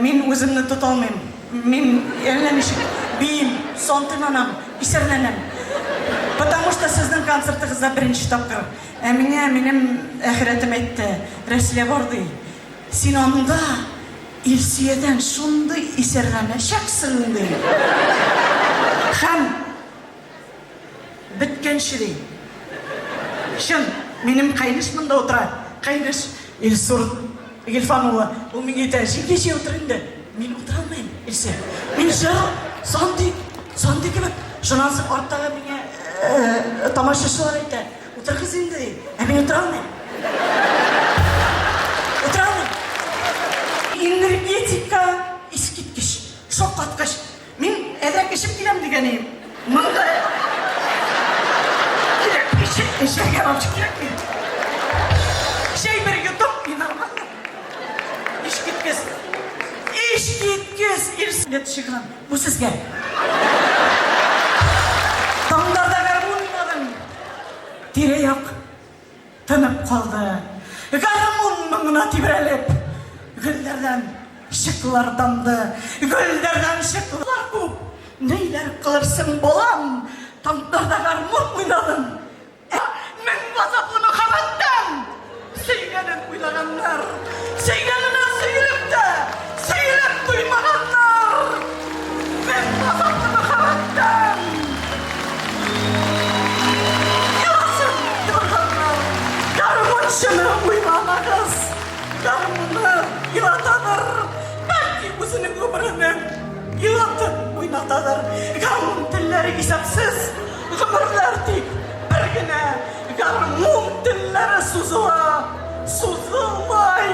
Мен өзімні тұта алмаймын. Мен әлемешік бейім, сонтынанам, исерленем. Потому что сіздің концертіңізді бірінші тапқыр. Менің әхіретім әйтті, рәсіле барды. Сен онында Илсиеден шунды исерленешексің дей. Хан, біткенші дей. Шын, менің қайныш мұнда отыра. Қайныш, Илсур Гелфанұлы, ол мен еті жекеше отырынды. Мен отыра алмайым, Илсе. Мен жау, сонды кебіп, жонасы ортаға мене тамашашылар айты. Отырғыз енді, мен отыра алмайым. Отыра алмайым. Энергетика ескеткіш, шоққатқыш. Мен әдәк ішіп келем дегенейім. Мұнда керек ішерге алып керек мен. Шей бірге топ мен арманды. Ешкеткіз ерсілет шығын. Бұл сізге. Таңдарда гармон ойнадың. Тере yok. Тынып қалды. Гармон мұңына тебірелеп. Гүлдерден шықлар дамды. Гүлдерден шықлар көп. Нейлер қылырсың болам. Таңдарда гармон ойнадың. Мен базапыны қабаттан. Сүйгенін ойлағандар. Сүйгеніне сүйіліпті. Сүйіліп дұймағандар. Мен базапыны қабаттан. Еласын елғандар. Гармоншыны ойламағыз. Гармоны елатадыр. Бәлки өзінің өмірінің елатып ойнатадыр. Гармон тіллері есапсыз. Ғұмырлар тек бір гіне. Гармон тіллері сузыла. Сузылмай